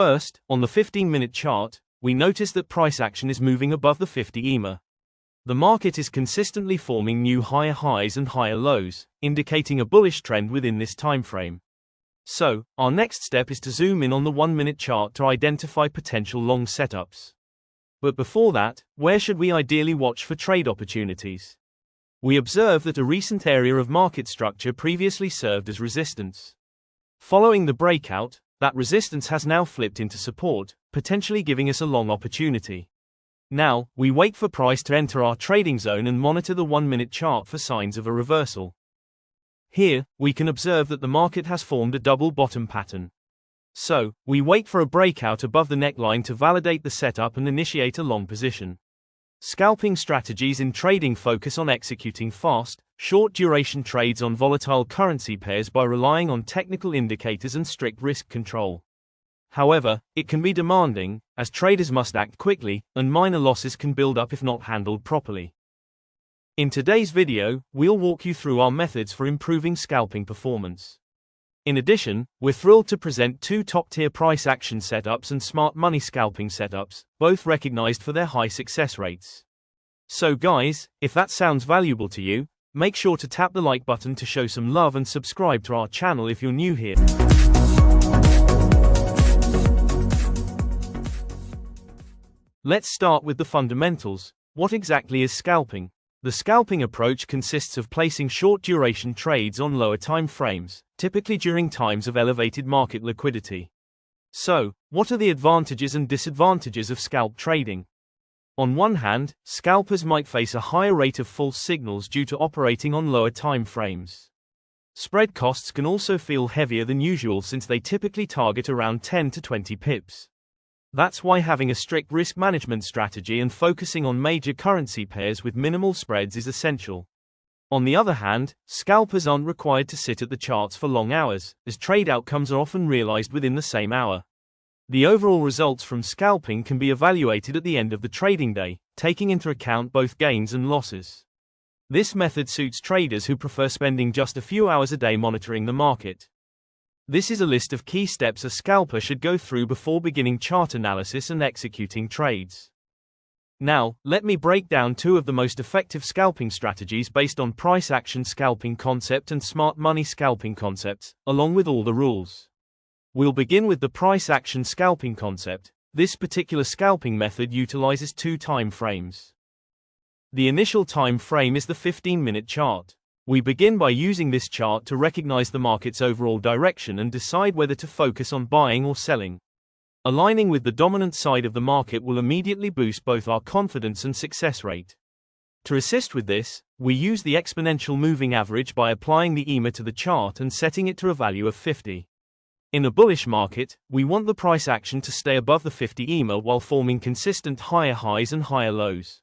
First, on the 15-minute chart, we notice that price action is moving above the 50 EMA. The market is consistently forming new higher highs and higher lows, indicating a bullish trend within this time frame. So, our next step is to zoom in on the 1-minute chart to identify potential long setups. But before that, where should we ideally watch for trade opportunities? We observe that a recent area of market structure previously served as resistance. Following the breakout, that resistance has now flipped into support, potentially giving us a long opportunity. Now, we wait for price to enter our trading zone and monitor the 1-minute chart for signs of a reversal. Here, we can observe that the market has formed a double bottom pattern. So, we wait for a breakout above the neckline to validate the setup and initiate a long position. Scalping strategies in trading focus on executing fast, short-duration trades on volatile currency pairs by relying on technical indicators and strict risk control. However, it can be demanding, as traders must act quickly, and minor losses can build up if not handled properly. In today's video, we'll walk you through our methods for improving scalping performance. In addition, we're thrilled to present two top-tier price action setups and smart money scalping setups, both recognized for their high success rates. So guys, if that sounds valuable to you, make sure to tap the like button to show some love and subscribe to our channel if you're new here. Let's start with the fundamentals. What exactly is scalping? The scalping approach consists of placing short-duration trades on lower time frames, typically during times of elevated market liquidity. So, what are the advantages and disadvantages of scalp trading? On one hand, scalpers might face a higher rate of false signals due to operating on lower time frames. Spread costs can also feel heavier than usual since they typically target around 10 to 20 pips. That's why having a strict risk management strategy and focusing on major currency pairs with minimal spreads is essential. On the other hand, scalpers aren't required to sit at the charts for long hours, as trade outcomes are often realized within the same hour. The overall results from scalping can be evaluated at the end of the trading day, taking into account both gains and losses. This method suits traders who prefer spending just a few hours a day monitoring the market. This is a list of key steps a scalper should go through before beginning chart analysis and executing trades. Now, let me break down two of the most effective scalping strategies based on price action scalping concept and smart money scalping concepts, along with all the rules. We'll begin with the price action scalping concept. This particular scalping method utilizes two time frames. The initial time frame is the 15-minute chart. We begin by using this chart to recognize the market's overall direction and decide whether to focus on buying or selling. Aligning with the dominant side of the market will immediately boost both our confidence and success rate. To assist with this, we use the exponential moving average by applying the EMA to the chart and setting it to a value of 50. In a bullish market, we want the price action to stay above the 50 EMA while forming consistent higher highs and higher lows.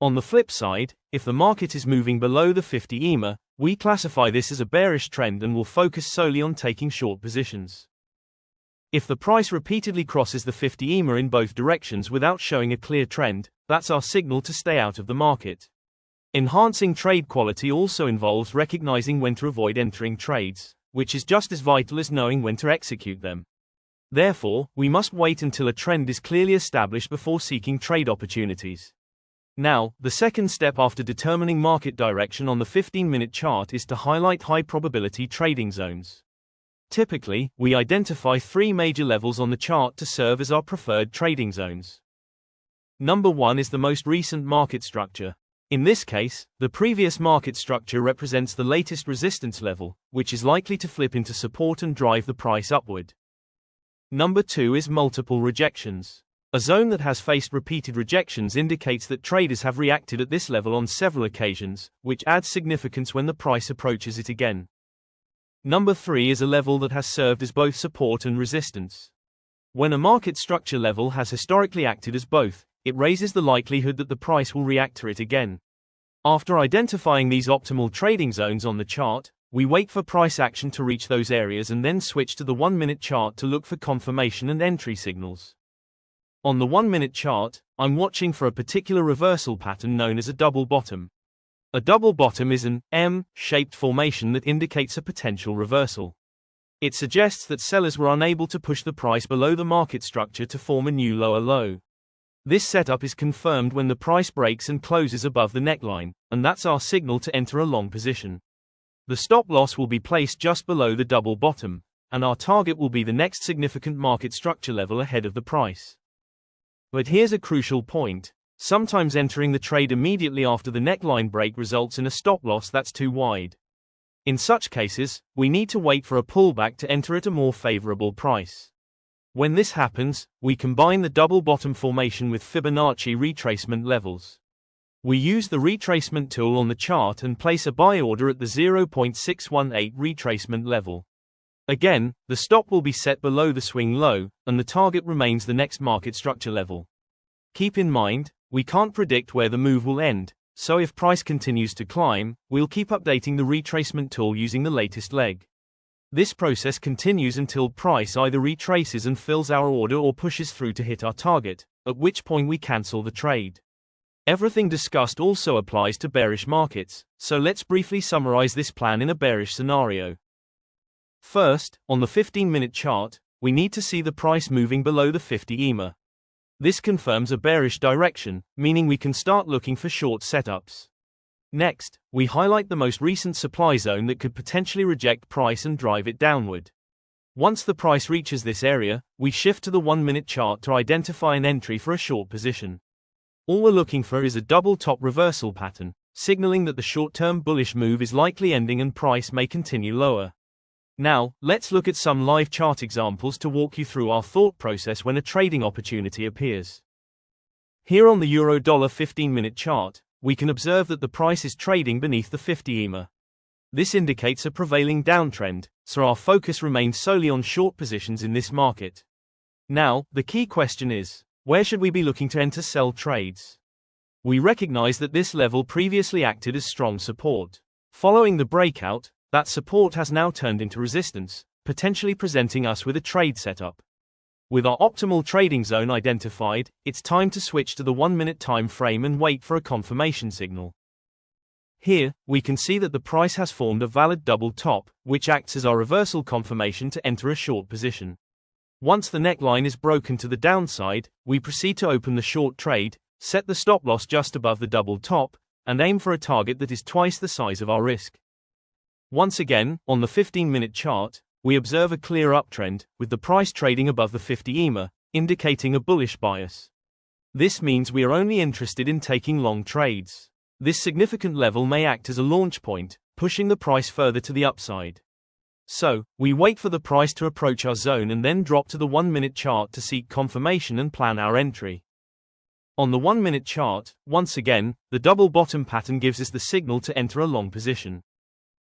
On the flip side, if the market is moving below the 50 EMA, we classify this as a bearish trend and will focus solely on taking short positions. If the price repeatedly crosses the 50 EMA in both directions without showing a clear trend, that's our signal to stay out of the market. Enhancing trade quality also involves recognizing when to avoid entering trades, which is just as vital as knowing when to execute them. Therefore, we must wait until a trend is clearly established before seeking trade opportunities. Now, the second step after determining market direction on the 15-minute chart is to highlight high-probability trading zones. Typically, we identify three major levels on the chart to serve as our preferred trading zones. Number 1 is the most recent market structure. In this case, the previous market structure represents the latest resistance level, which is likely to flip into support and drive the price upward. Number 2 is multiple rejections. A zone that has faced repeated rejections indicates that traders have reacted at this level on several occasions, which adds significance when the price approaches it again. Number 3 is a level that has served as both support and resistance. When a market structure level has historically acted as both, it raises the likelihood that the price will react to it again. After identifying these optimal trading zones on the chart, we wait for price action to reach those areas and then switch to the 1-minute chart to look for confirmation and entry signals. On the 1-minute chart, I'm watching for a particular reversal pattern known as a double bottom. A double bottom is an M-shaped formation that indicates a potential reversal. It suggests that sellers were unable to push the price below the market structure to form a new lower low. This setup is confirmed when the price breaks and closes above the neckline, and that's our signal to enter a long position. The stop loss will be placed just below the double bottom, and our target will be the next significant market structure level ahead of the price. But here's a crucial point. Sometimes entering the trade immediately after the neckline break results in a stop loss that's too wide. In such cases, we need to wait for a pullback to enter at a more favorable price. When this happens, we combine the double bottom formation with Fibonacci retracement levels. We use the retracement tool on the chart and place a buy order at the 0.618 retracement level. Again, the stop will be set below the swing low, and the target remains the next market structure level. Keep in mind, we can't predict where the move will end, so if price continues to climb, we'll keep updating the retracement tool using the latest leg. This process continues until price either retraces and fills our order or pushes through to hit our target, at which point we cancel the trade. Everything discussed also applies to bearish markets, so let's briefly summarize this plan in a bearish scenario. First, on the 15-minute chart, we need to see the price moving below the 50 EMA. This confirms a bearish direction, meaning we can start looking for short setups. Next, we highlight the most recent supply zone that could potentially reject price and drive it downward. Once the price reaches this area, we shift to the 1-minute chart to identify an entry for a short position. All we're looking for is a double top reversal pattern, signaling that the short-term bullish move is likely ending and price may continue lower. Now, let's look at some live chart examples to walk you through our thought process when a trading opportunity appears. Here on the Euro-Dollar 15-minute chart, we can observe that the price is trading beneath the 50 EMA. This indicates a prevailing downtrend, so our focus remains solely on short positions in this market. Now, the key question is, where should we be looking to enter sell trades? We recognize that this level previously acted as strong support. Following the breakout, that support has now turned into resistance, potentially presenting us with a trade setup. With our optimal trading zone identified, it's time to switch to the 1-minute time frame and wait for a confirmation signal. Here, we can see that the price has formed a valid double top, which acts as our reversal confirmation to enter a short position. Once the neckline is broken to the downside, we proceed to open the short trade, set the stop loss just above the double top, and aim for a target that is twice the size of our risk. Once again, on the 15-minute chart, we observe a clear uptrend, with the price trading above the 50 EMA, indicating a bullish bias. This means we are only interested in taking long trades. This significant level may act as a launch point, pushing the price further to the upside. So, we wait for the price to approach our zone and then drop to the 1-minute chart to seek confirmation and plan our entry. On the 1-minute chart, once again, the double bottom pattern gives us the signal to enter a long position.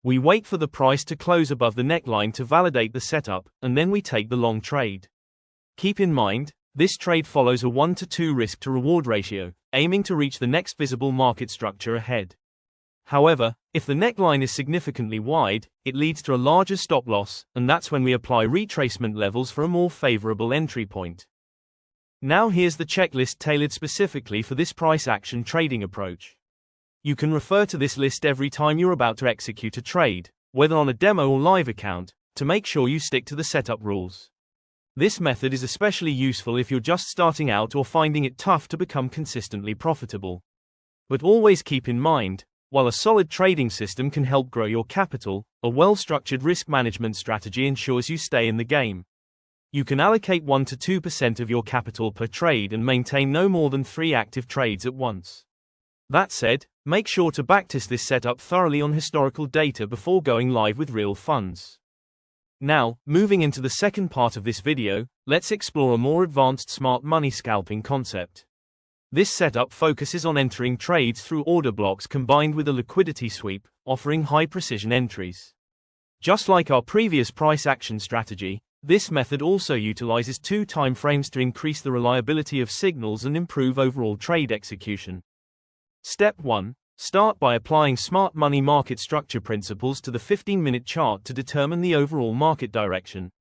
We wait for the price to close above the neckline to validate the setup, and then we take the long trade. Keep in mind, this trade follows a 1-to-2 risk to reward ratio, aiming to reach the next visible market structure ahead. However, if the neckline is significantly wide, it leads to a larger stop loss, and that's when we apply retracement levels for a more favorable entry point. Now here's the checklist tailored specifically for this price action trading approach. You can refer to this list every time you're about to execute a trade, whether on a demo or live account, to make sure you stick to the setup rules. This method is especially useful if you're just starting out or finding it tough to become consistently profitable. But always keep in mind, while a solid trading system can help grow your capital, a well-structured risk management strategy ensures you stay in the game. You can allocate 1-to 2% of your capital per trade and maintain no more than 3 active trades at once. That said, make sure to backtest this setup thoroughly on historical data before going live with real funds. Now, moving into the second part of this video, let's explore a more advanced smart money scalping concept. This setup focuses on entering trades through order blocks combined with a liquidity sweep, offering high-precision entries. Just like our previous price action strategy, this method also utilizes 2 time frames to increase the reliability of signals and improve overall trade execution. Step 1. Start by applying smart money market structure principles to the 15-minute chart to determine the overall market direction.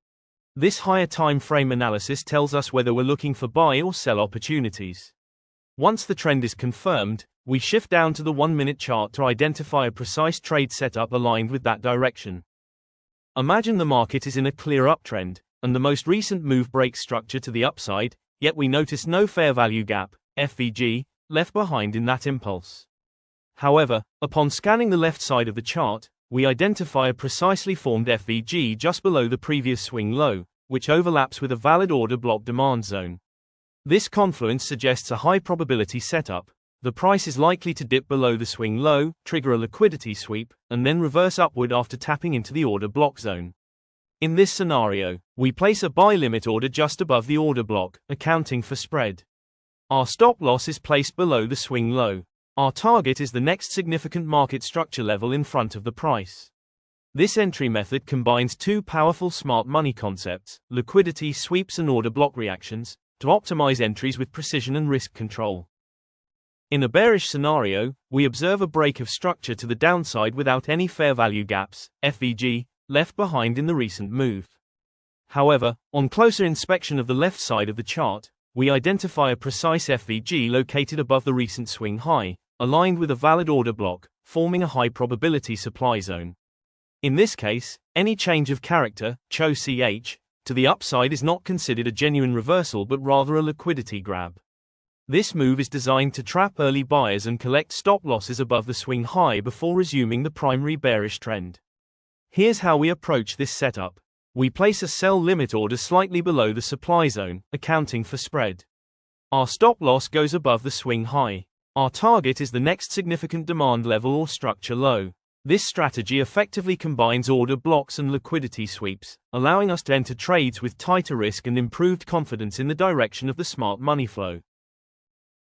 This higher time frame analysis tells us whether we're looking for buy or sell opportunities. Once the trend is confirmed, we shift down to the 1-minute chart to identify a precise trade setup aligned with that direction. Imagine the market is in a clear uptrend, and the most recent move breaks structure to the upside, yet we notice no fair value gap, FVG, left behind in that impulse. However, upon scanning the left side of the chart, we identify a precisely formed FVG just below the previous swing low, which overlaps with a valid order block demand zone. This confluence suggests a high probability setup. The price is likely to dip below the swing low, trigger a liquidity sweep, and then reverse upward after tapping into the order block zone. In this scenario, we place a buy limit order just above the order block, accounting for spread. Our stop loss is placed below the swing low. Our target is the next significant market structure level in front of the price. This entry method combines two powerful smart money concepts, liquidity sweeps and order block reactions, to optimize entries with precision and risk control. In a bearish scenario, we observe a break of structure to the downside without any fair value gaps, FVG, left behind in the recent move. However, on closer inspection of the left side of the chart, we identify a precise FVG located above the recent swing high, aligned with a valid order block, forming a high probability supply zone. In this case, any change of character, CHO-CH, to the upside is not considered a genuine reversal but rather a liquidity grab. This move is designed to trap early buyers and collect stop losses above the swing high before resuming the primary bearish trend. Here's how we approach this setup. We place a sell limit order slightly below the supply zone, accounting for spread. Our stop loss goes above the swing high. Our target is the next significant demand level or structure low. This strategy effectively combines order blocks and liquidity sweeps, allowing us to enter trades with tighter risk and improved confidence in the direction of the smart money flow.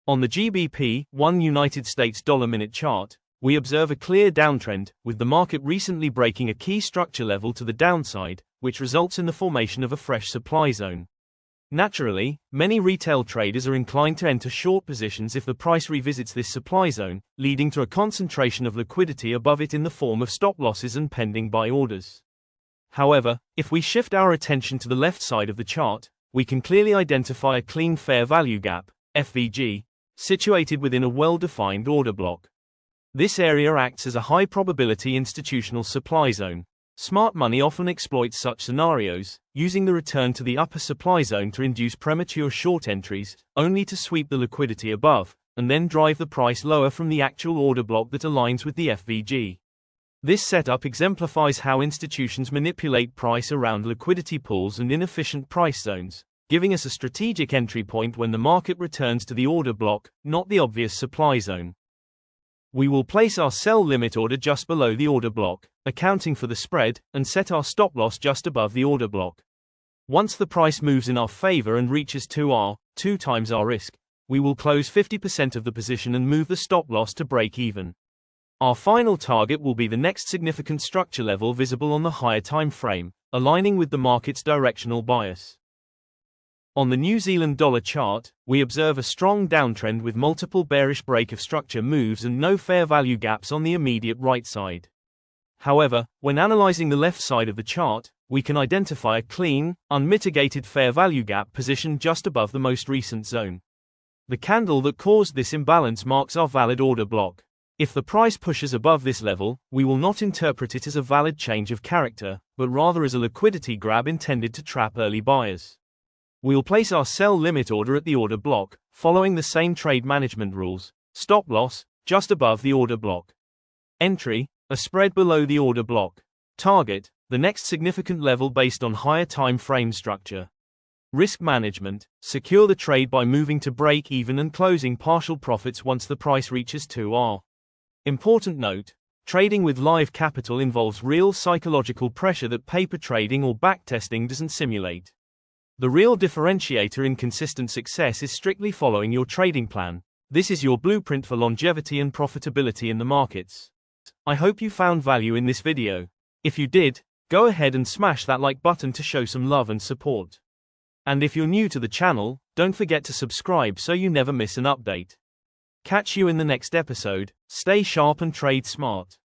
On the GBP, 1 United States dollar minute chart, we observe a clear downtrend, with the market recently breaking a key structure level to the downside, which results in the formation of a fresh supply zone. Naturally, many retail traders are inclined to enter short positions if the price revisits this supply zone, leading to a concentration of liquidity above it in the form of stop losses and pending buy orders. However, if we shift our attention to the left side of the chart, we can clearly identify a clean fair value gap, FVG, situated within a well-defined order block. This area acts as a high-probability institutional supply zone. Smart money often exploits such scenarios, using the return to the upper supply zone to induce premature short entries, only to sweep the liquidity above, and then drive the price lower from the actual order block that aligns with the FVG. This setup exemplifies how institutions manipulate price around liquidity pools and inefficient price zones, giving us a strategic entry point when the market returns to the order block, not the obvious supply zone. We will place our sell limit order just below the order block, accounting for the spread, and set our stop loss just above the order block. Once the price moves in our favor and reaches 2 times our risk, we will close 50% of the position and move the stop loss to break even. Our final target will be the next significant structure level visible on the higher time frame, aligning with the market's directional bias. On the New Zealand dollar chart, we observe a strong downtrend with multiple bearish break of structure moves and no fair value gaps on the immediate right side. However, when analyzing the left side of the chart, we can identify a clean, unmitigated fair value gap positioned just above the most recent zone. The candle that caused this imbalance marks our valid order block. If the price pushes above this level, we will not interpret it as a valid change of character, but rather as a liquidity grab intended to trap early buyers. We'll place our sell limit order at the order block, following the same trade management rules. Stop loss, just above the order block. Entry, a spread below the order block. Target, the next significant level based on higher time frame structure. Risk management, secure the trade by moving to break even and closing partial profits once the price reaches 2R. Important note, trading with live capital involves real psychological pressure that paper trading or backtesting doesn't simulate. The real differentiator in consistent success is strictly following your trading plan. This is your blueprint for longevity and profitability in the markets. I hope you found value in this video. If you did, go ahead and smash that like button to show some love and support. And if you're new to the channel, don't forget to subscribe so you never miss an update. Catch you in the next episode. Stay sharp and trade smart.